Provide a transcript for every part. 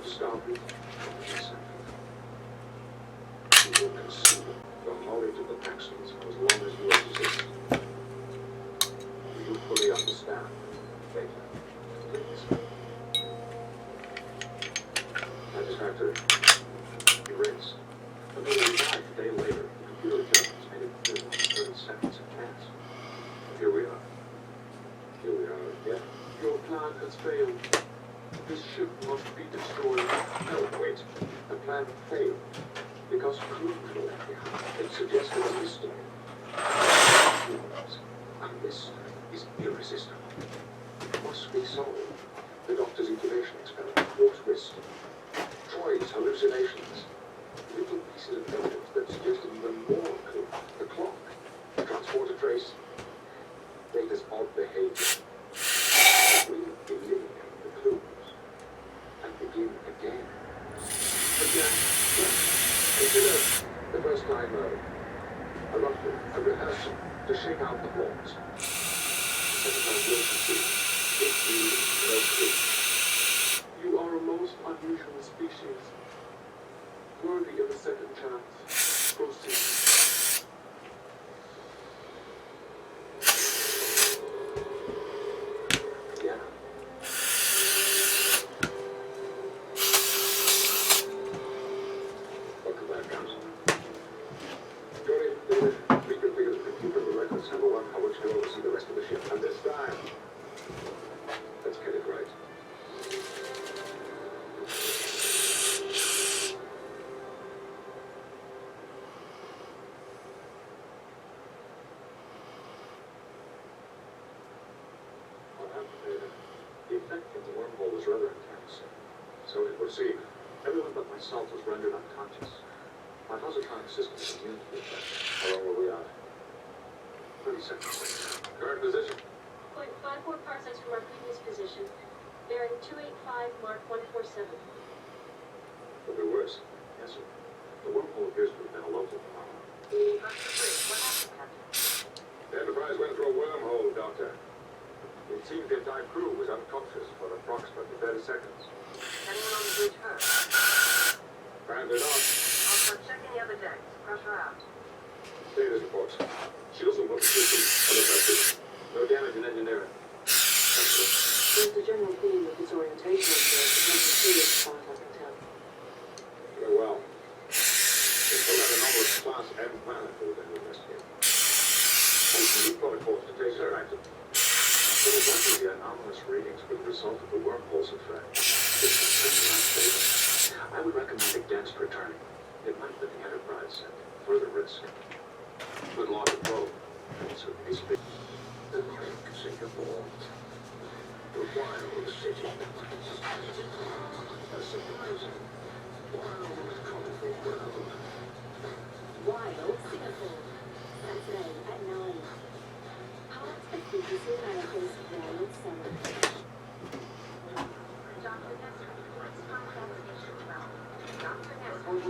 stop you. You will consume the knowledge of the Paxtons as long as you exist. Do you fully understand? Data. Please. Satisfactory. Erased. Until we died a day later, the computer judgments made it clear in 30 seconds of chance. Here we are. Here we are again. Your plan has failed. This ship must be destroyed. No, wait. The plan failed. Because crew were left behind. It suggested a mystery. Humans. A mystery is irresistible. It must be solved. The doctor's incubation experiment, your twist. Troy's hallucinations. Little pieces of evidence that suggested even more clue. The clock. The transporter trace. Data's odd behavior. We believe the clues. And begin again. Again. Yes. Consider the first time a run-through, a rehearsal, to shake out the plots. The second time will concede. It leaves no clue. You are a most unusual species. Worthy of a second chance. Proceed. Yeah. Welcome back, Council. Johnny, David, reconfigure the computer and the records. Number one, I want you to oversee the rest of the ship. And this time, let's get it right. The effect from the wormhole was rather intense. So it would seem. Everyone but myself was rendered unconscious. My positronic system was immune to the effect. How long were we out? 30 seconds. Current position? 0.54 parsecs from our previous position. Bearing 285, Mark 147. Could be worse. Yes, sir. The wormhole appears to have been a local phenomenon. What happened, Captain? The Enterprise went through a wormhole, Doctor. It seemed the entire crew was unconscious for approximately 30 seconds. Anyone on the bridge hurt? Apparently not. I'll start checking the other decks. Pressure out. Status reports. Shields and weapon systems unaffected. No damage in engineering. There's the general theme of disorientation on board, but nothing serious as far as I can tell. Very well. They still have anomalous class M planet for them to investigate. New protocols to take their action. But it's likely the anomalous readings were the result of the wormhole's effect. It's unstable. I would recommend against returning. It might put the Enterprise at further risk. Good luck to probe. Also, peace be. The Lake Singapore. The wild city. A surprising, wild, colorful world. Wild Singapore. Saturday at 9. Part of BBC America's Wild Summer. Dr. Nestor, let's contact Station 12. Dr. Nestor,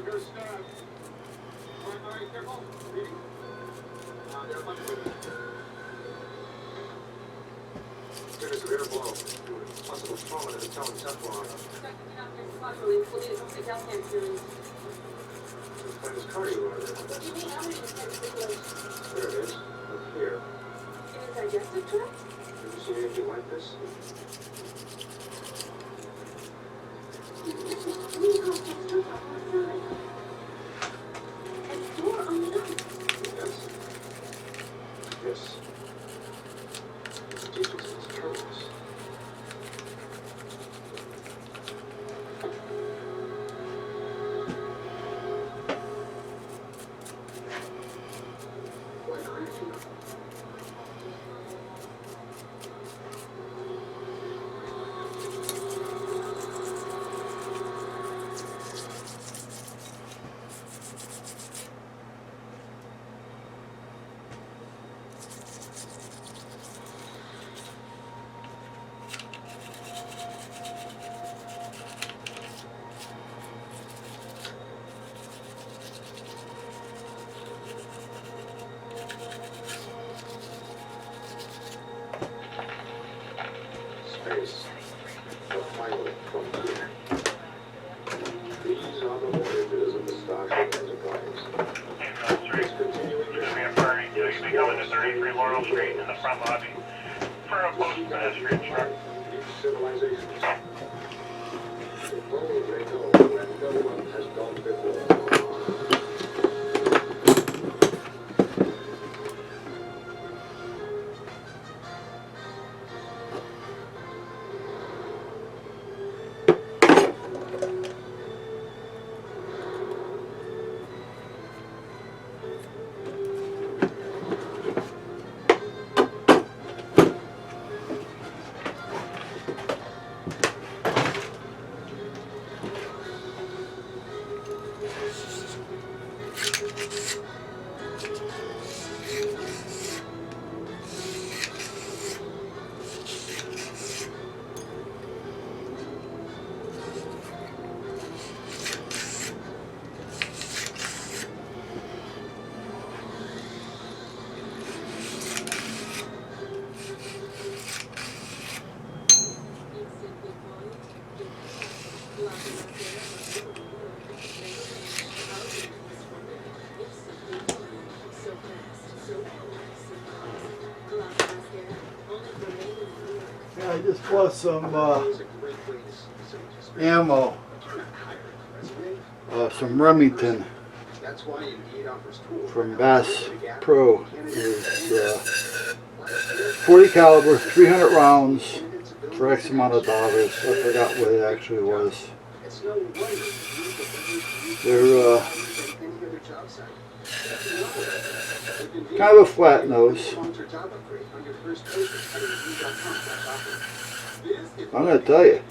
You're stabbed. Very careful. Reading. There's much movement. There is a severe blow. Possible trauma to the toe and cephalon. We'll need to take gas transfusions. That is cardiovascular. You mean how many circulation? There it is. Up here. In his digestive tract? Have you seen anything like this? We have just took up our side. And door on the other. Yes. Yes. Jesus is curious. What are you? nominal images of the stock enterprise. It's continuing You'll be coming to 33 Laurel Street in the front lobby for a post-pedestrian truck. new civilizations. If only they know when no one has gone before. Yeah, I just bought some It's a great way to see some history. ammo, some Remington That's why you need offers tools. from Bass Pro. It's 40 caliber, 300 rounds for X amount of dollars. I forgot what it actually was. It's no wonder you use the vendors They're any other job site. kind of a flat nose. Sponsor job upgrade on your first purchase at Indeed.com/offer. This is I'm gonna tell you, 33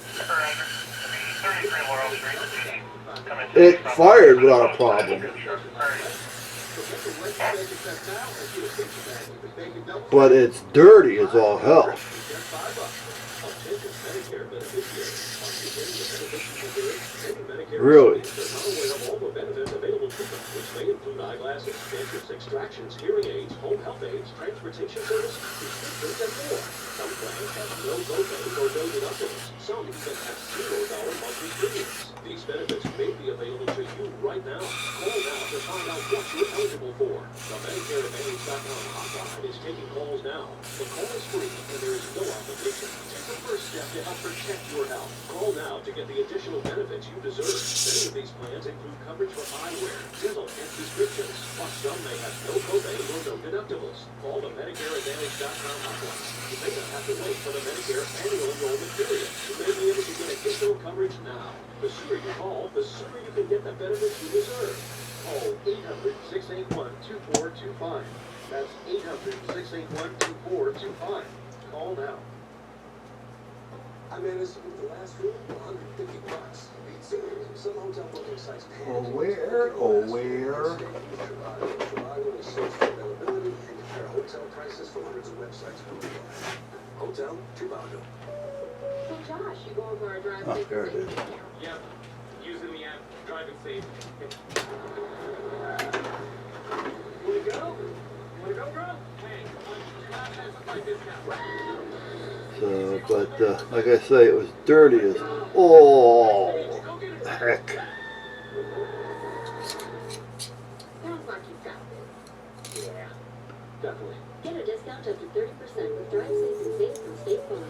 Laurel Street. it fired without a problem, but it's dirty as all hell. Really. Eyeglasses, dentist extractions, hearing aids, home health aids, transportation service, prescriptions, and more. Some plans have no co-pays or no deductibles. Some even have $0 monthly premiums. These benefits may be available to you right now. Call now to find out what you're eligible for. The Medicare Advantage.com hotline is taking calls now. The call is free and there is no obligation. Take the first step to help protect your health. Call now to get the additional benefits you deserve. Many of these plans include coverage for eyewear, dental, and prescriptions. Plus, some may have no copay or no deductibles. Call the Medicare Advantage.com hotline. You may not have to wait for the Medicare annual enrollment period. You may be able to get additional coverage now. The sooner you call, the sooner you can get the benefits you deserve. Call 800-681-2425. That's 800-681-2425. Call now. I managed to book the last room for $150. Some hotel booking sites pay. Oh, where? Oh, where? Trivago will search for availability and compare hotel prices from hundreds of websites worldwide. Hotel Trivago. So Josh, you going for a drive Oh, safe there it and is. safe? Yep, using the app, driving safe. Wanna go? Wanna go, bro? Hey, last time something like this now. So, but like I say, it was dirty as all heck. Sounds like you've got this. Yeah, definitely. Get a discount up to 30% with Drive Safe and Save from State Farm.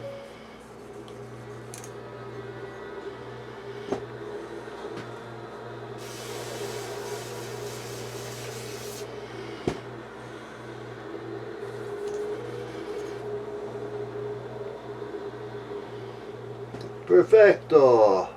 Perfecto.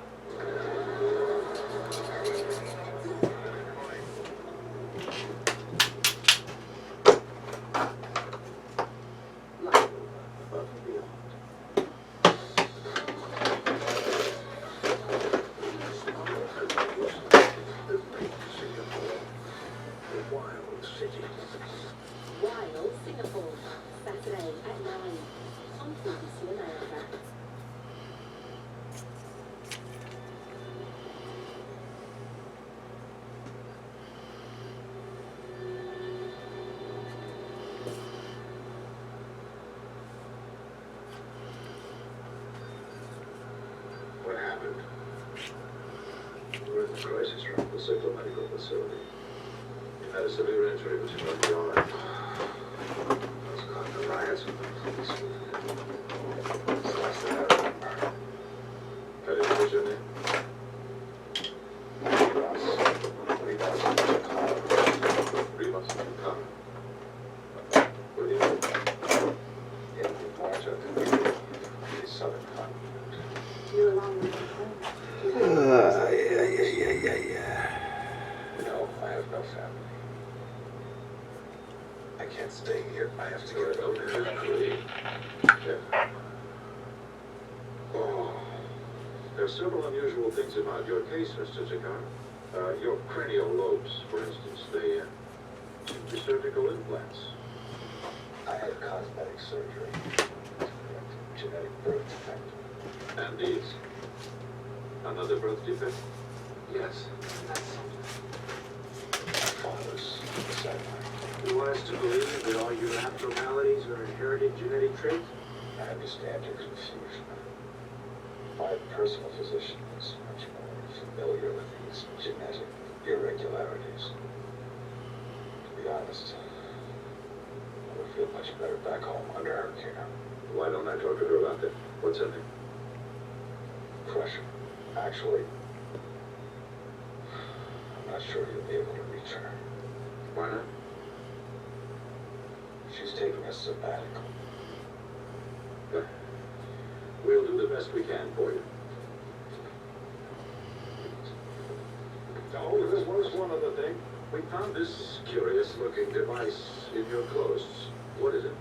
Wild Singapore. Saturday at 9. On BBC America. crisis room at the Sigler Medical Facility. You had a severe injury which broke your arm. Those caused the riots with the police movement. It's less than I remember. I didn't get your name. Rivas Chicago. Where do you live? In Washington, the Southern Continent. You're along with No, I have no family. I can't stay here. I have to get out there. Yeah. Oh. There are several unusual things about your case, Mr. Chicago. Your cranial lobes, for instance, they seem to be surgical implants. I had cosmetic surgery to correct genetic birth defect. And these? Another birth defect? Yes. My father's the same way. You want us to believe that all your abnormalities are inherited genetic traits? I understand your confusion. My personal physician is much more familiar with these genetic irregularities. To be honest, I would feel much better back home under her care. Why don't I talk to her about that? What's her name? Crusher. Actually, I'm not sure you'll be able to reach her. Why not? She's taking a sabbatical. We'll do the best we can for you. Oh, there was one other thing. We found this curious-looking device in your clothes. What is it?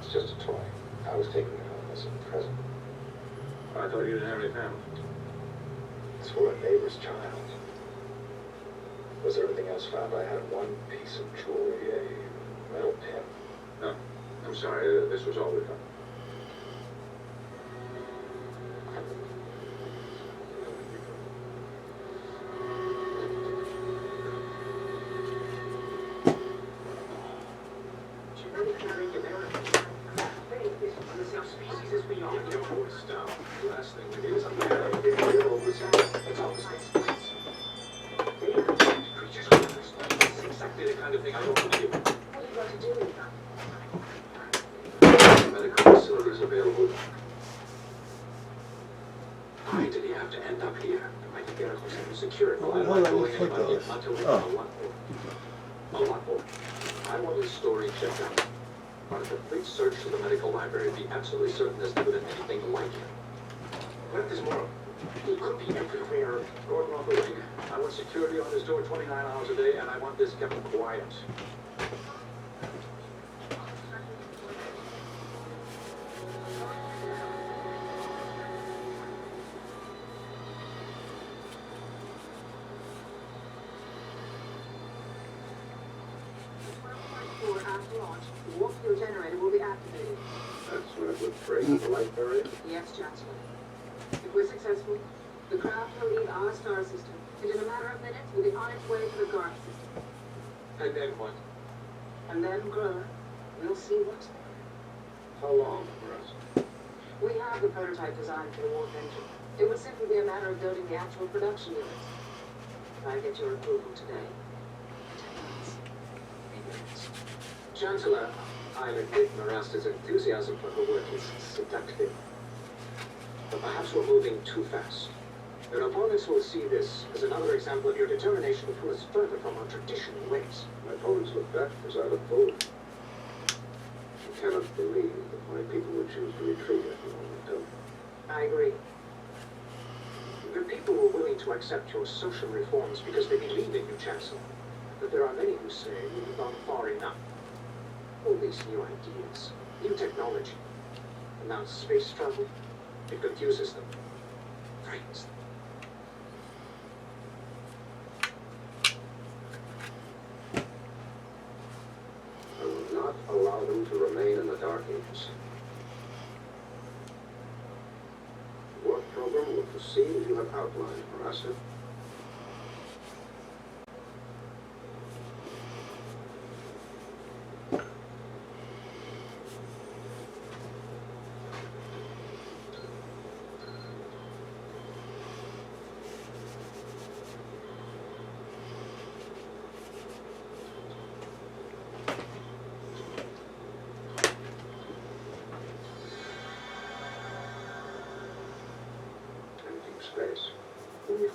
It's just a toy. I was taking it home as a present. I thought you didn't have any family. It's for a neighbor's child. Was there anything else found? I had one piece of jewelry, a metal pin. No, I'm sorry. This was all we found. Last thing we need is a man. It's all the same. Creatures with understand. It's exactly the kind of thing I don't believe. What are you going to do with that? Medical facilities available. Why did he have to end up here? I can get a close and secure it. Oh, I'm no, not that going looks like anybody those. until we Oh. know a lot more. A lot more. I want his story checked out. On a complete search through the medical library to be absolutely certain there's never been anything like him. What if there's more? He could be everywhere. Gordon off the wing. I want security on his door 29 hours a day, and I want this kept quiet. Or after launch, the warp fuel generator will be activated. That's when it would break the light barrier. Yes, Chancellor. If we're successful, the craft will leave our star system, and in a matter of minutes will be on its way to the guard system. And then what? And then, Grover, we'll see what's there. How long for us? We have the prototype designed for the warp engine. It would simply be a matter of building the actual production units. If I get your approval today, 10 months, maybe minutes. Chancellor, I'll admit Maras's enthusiasm for her work is seductive. But perhaps we're moving too fast. Your opponents will see this as another example of your determination to pull us further from our traditional ways. My opponents look back as I look forward. I cannot believe that my people would choose to retreat at the moment, don't I agree. Your people were willing to accept your social reforms because they believe in you, Chancellor. But there are many who say you've gone far enough. All these new ideas, new technology, and now space travel, it confuses them, frightens them. I will not allow them to remain in the Dark Ages. The work program will proceed as you have outlined, Marasa.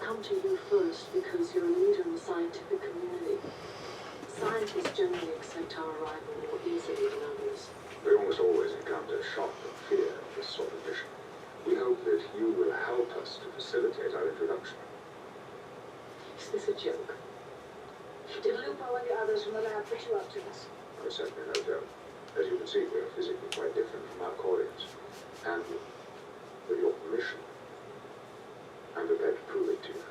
come to you first because you're a leader in the scientific community. Scientists generally accept our arrival more easily than others. We almost always encounter shock and fear of this sort of mission. We hope that you will help us to facilitate our introduction. Is this a joke? Did Lupo and the others from the lab put you up to this? Most certainly no doubt. As you can see, we are physically quite different from our Corians. And with your permission, I'm prepared to prove it to you.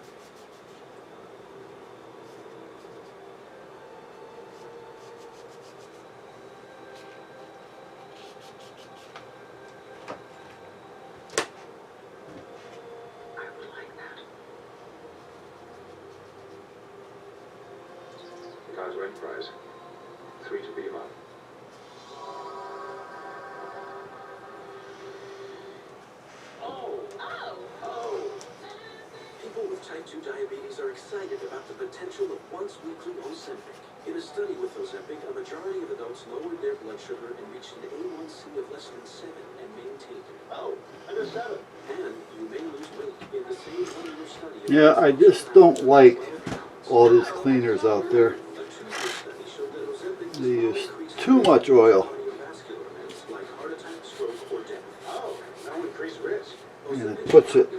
I would like that. Cargo Enterprise. 3 to beam up. People with type 2 diabetes are excited about the potential of once-weekly Ozempic. In a study with Ozempic, a majority of adults lowered their blood sugar and reached an A1C of less than 7 and maintained it. Oh, under 7. And you may lose weight in the same one-year study. Yeah, I just don't like all these cleaners out there. A two-year study showed that Ozempic They use too much oil. cardiovascular events like heart attack, stroke, or death. Oh, no increased risk. And it puts it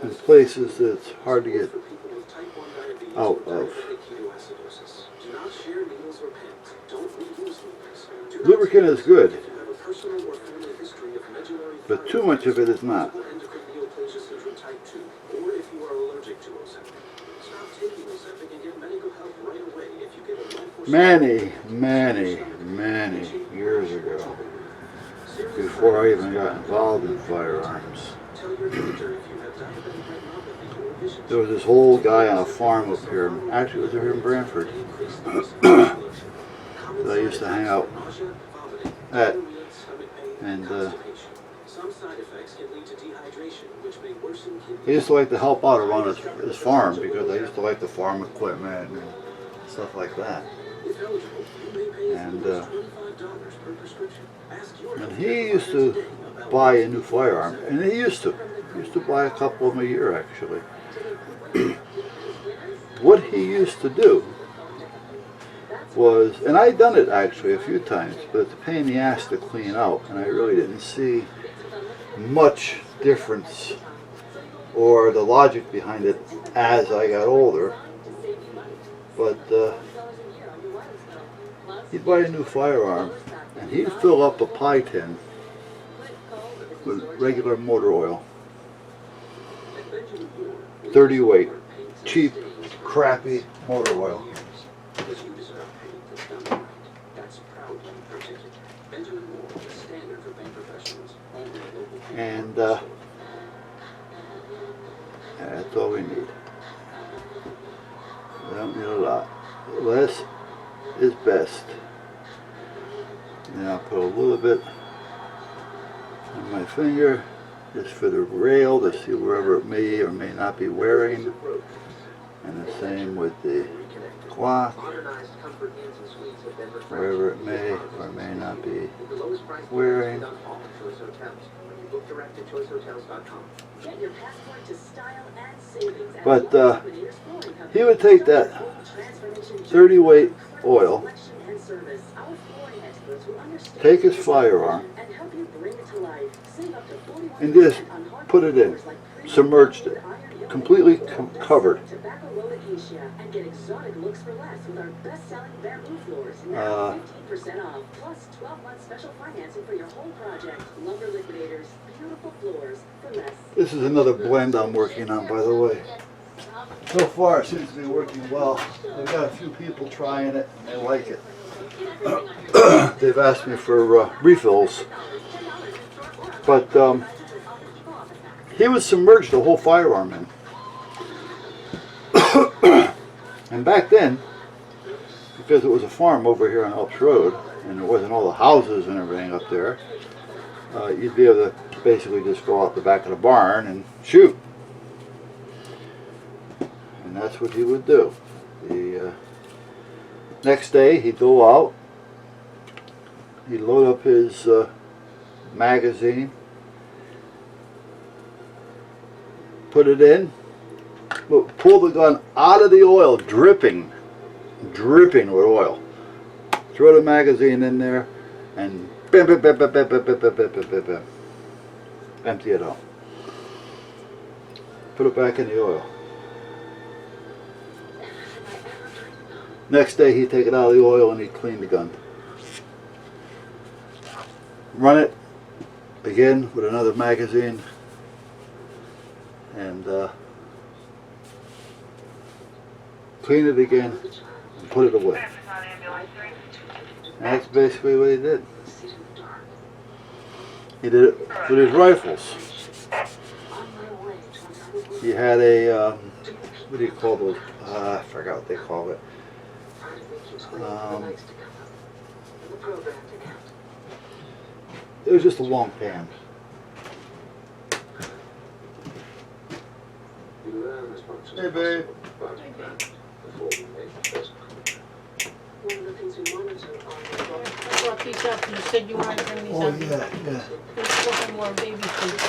in places that it's hard to get For people with type 1 diabetes out or of. diabetic ketoacidosis. Do not share needles or pens. Don't reuse needles. Do not Lubricant is good, if you have a personal or family history of medullary but too much of it is not. endocrine neoplasia syndrome type 2, or if you are allergic to Ozempic. Stop taking Ozempic and get medical help right away if you get a Many years ago, before I even got involved in firearms, Tell your doctor if you have diabetic retinopathy or vision. there was this old guy on a farm up here, actually it was here in Brantford, that that I used to hang out at, and some side effects can lead to dehydration, which may worsen kidney. he used to like to help out around his farm because I used to like the farm equipment and stuff like that. If eligible, you may pay as And, little as $25 per prescription. Ask your And healthcare he used provider to today about buy a new firearm, and he used to buy a couple of them a year actually. What he used to do was, and I'd done it actually a few times, but it's a pain in the ass to clean out, and I really didn't see much difference or the logic behind it as I got older. But he'd buy a new firearm, and he'd fill up a pie tin with regular motor oil, 30 weight, cheap, crappy motor oil. because you deserve paint that's done right. That's proudly particular. Benjamin Moore, the standard for paint professionals. Only a local paint And store. that's all we need. We don't need a lot. Less is best. And I'll put a little bit on my finger just for the rail to see wherever it may or may not be wearing. And the same with the cloth, Modernized comfort inns and suites have been refreshed. wherever it may or may not be With the lowest price wearing. on all Choice Hotels. When you book direct at choicehotels.com. Get your passport to style and savings at But, Liquidators Flooring Company. he would take that Transformation 30 weight incredible oil, selection and service. Our flooring experts will understand take his your firearm, and help you bring it to life. Save up to 41% and just on hard put it in, floors like premium submerged it, iron yoke completely floors, covered. Tobacco roll acacia, and get exotic looks for less with our best-selling bamboo floors. Now 15% off, plus 12-month special financing for your whole project. Lumber Liquidators, beautiful floors for less. This is another blend I'm working on, by the way. So far it seems to be working well. I've got a few people trying it and they like it. They've asked me for refills. But he would submerge the whole firearm in. And back then, because it was a farm over here on Elps Road, and there wasn't all the houses and everything up there, you'd be able to basically just go out the back of the barn and shoot. And that's what he would do. The next day he'd go out, he'd load up his magazine, put it in, But pull the gun out of the oil, dripping with oil. Throw the magazine in there, and bam, bam, bam, bam, bam, bam, bam, bam, bam, bam, bam, bam. Empty it out. Put it back in the oil. Next day he'd take it out of the oil and he'd clean the gun. Run it again with another magazine and clean it again and put it away. And that's basically what he did. He did it with his rifles. He had a, what do you call those? I forgot what they call it. It was just a long pan. Hey, babe. One of the things we wanted to I brought these up and you said you wanted to bring these Oh, up. yeah. There's a couple more baby food.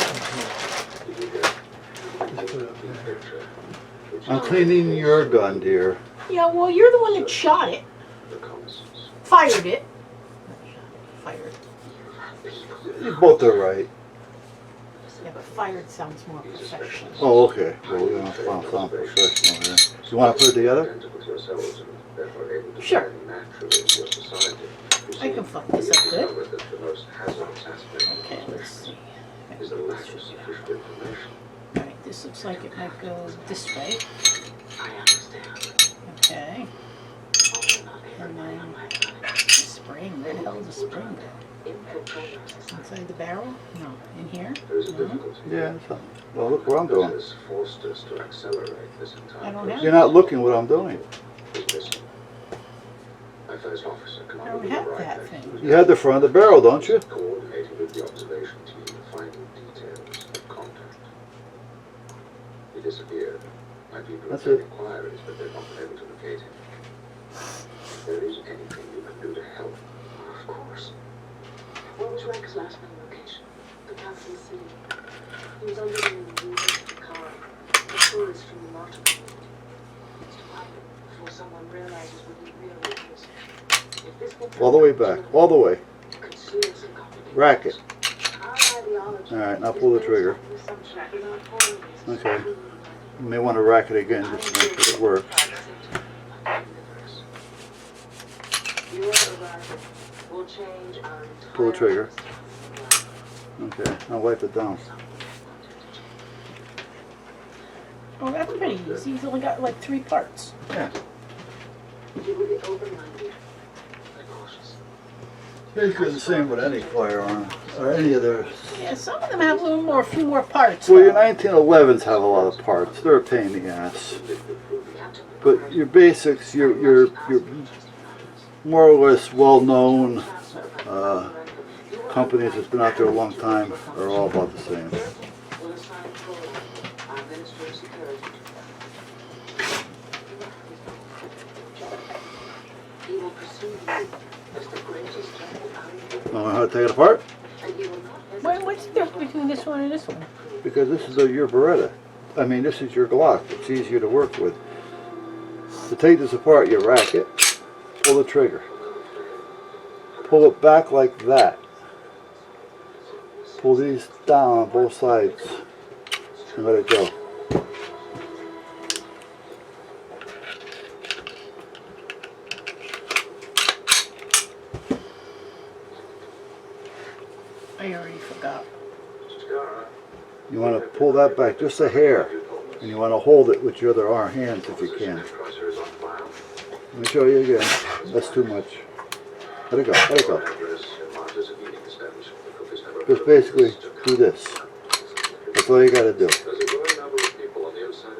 I'm cleaning your gun, dear. Yeah, well, you're the one that shot it. Fired it. Fired. You both are right. Yeah, but fired sounds more professional. Oh, okay. Well, we're going to sound professional here. You want to put it together? Sure. I can fuck this up good. Okay, let's see. Alright, this looks like it might go this way. Okay. And then spring. Where the hell is the spring go? Inside the barrel? No. In here? No. Yeah. Well, look what I'm doing. I don't have You're not looking what I'm doing. I don't have that thing. You had the front of the barrel, don't you? Coordinating with the observation team, finding details of contact. He disappeared. My people have That's made it. inquiries, but they've not been able to locate him. If there is anything you can do to help, Of course. What was Rex last known location? The capital city. He was under the university car. A tourist from the Martin community. It's to hide him before someone realizes what he really is. If this will All the way back. All the way. could seriously complicate Rack it. our ideology. Alright, now pull the trigger. Okay. You may want to rack it again just to make sure it works. Your arrival will change our entire Pull the trigger. lives. Okay, I'll wipe it down. Oh, that's pretty easy. He's only got like 3 parts. Yeah. You will be open-minded and cautious. Basically the same with any firearm or any other. Yeah, some of them have a few more parts. Well, your though. 1911s have a lot of parts. They're a pain in the ass. But your basics, your more or less well-known companies that's been out there a long time are all about the same. Will assign Florida our Minister of Security. He will pursue you as the greatest threat Know how to take it apart? and he will not hesitate. What's the difference between this one and this one? Because this is your Beretta. I mean, this is your Glock. It's easier to work with. To take this apart, you rack it, pull the trigger. Pull it back like that. Pull these down on both sides and let it go. I already forgot. You want to pull that back just a hair, and you want to hold it with your other hands if you can. Let me show you again. That's too much. Let it go. Let it go. Just basically do this. That's all you got to do.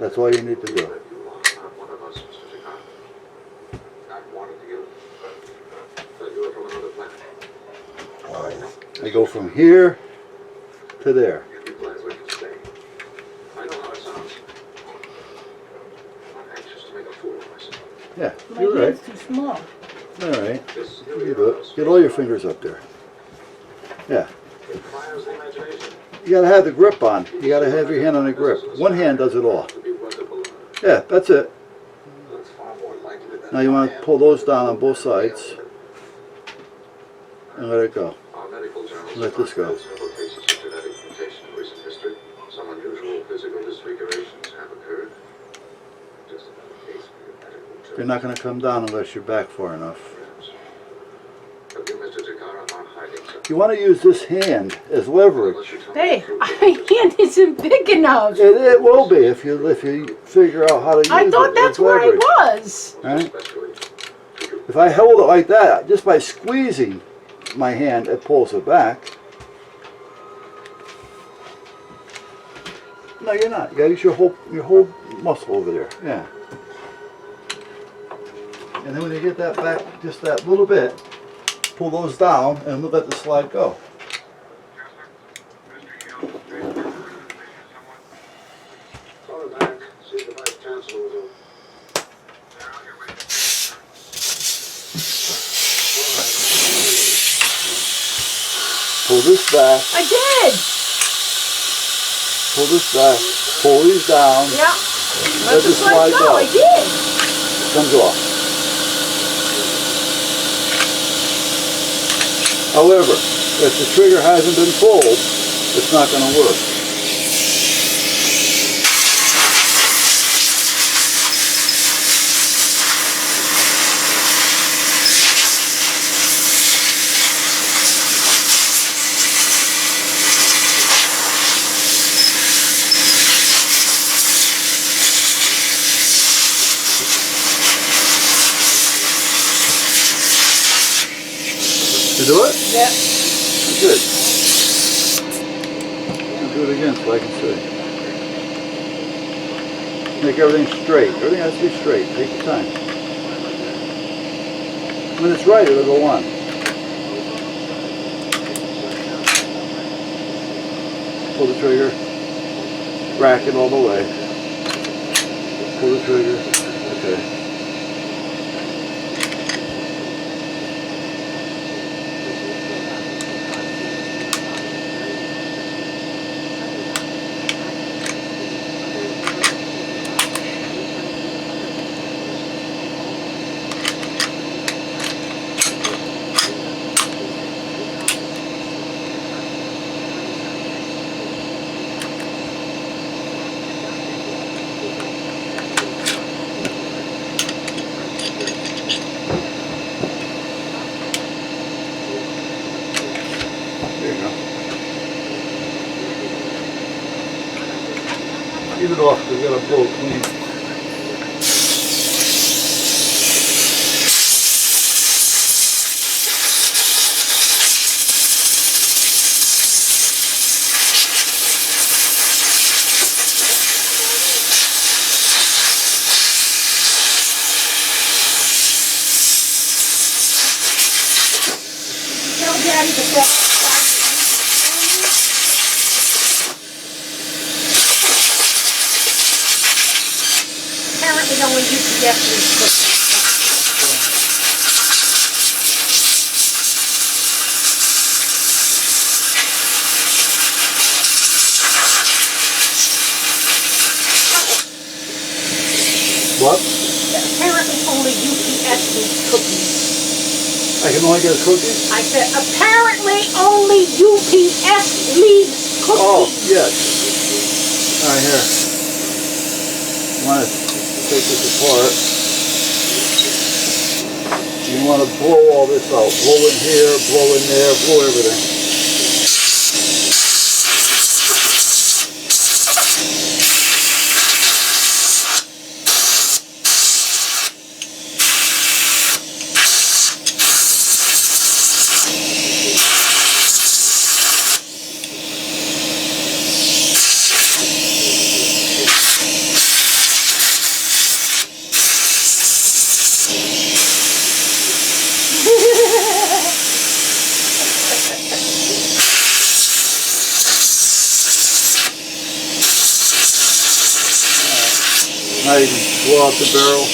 That's all you need to do. I go from here to there. Yeah, My you're right. hand's too small. All right. You do it. Get all your fingers up there. Yeah. You gotta have the grip on. You gotta have your hand on the grip. One hand does it all. Yeah, that's it. That's far more likely than Now you want I to am. pull those down on both sides and let it go. Our medical journals Let this go. have several cases of genetic mutation in recent history. Some unusual physical disfigurations have occurred. Just another case for your medical journal. You're not going to come down unless you're back far enough. Perhaps. But you, Mr. Takara, are hiding something. You want to use this hand as leverage. Unless you tell me Hey, the truth, my hand isn't big enough. It will be if you figure out how to use I it thought as that's where I leverage. was. Right? especially If I held it like that, just by squeezing my hand, it pulls it back. No, you're not. You gotta use your whole muscle over there. Yeah. And then when you get that back, just that little bit, pull those down and we'll let the slide go. call her back, see if the vice chancellor was over. Pull this back, I did. pull this back, pull these down, Yeah. let the slide go. I did. Comes off. However, if the trigger hasn't been pulled, it's not going to work. You do it? Yeah. Good. I'll do it again so I can see. Make everything straight. Everything has to be straight. Take your time. When it's right, it'll go on. Pull the trigger. Rack it all the way. Pull the trigger. Okay. There you go. Leave it off because we got to blow it clean. Tell Daddy to go. Apparently, no one used to get these cookies. What? Apparently, only UPS needs cookies. I can only get a cookie? I said, apparently, only UPS needs cookies. Oh, yes. All right, here. You want to take this apart. You want to blow all this out. Blow in here, blow in there, blow everything. Now you can blow out the barrel.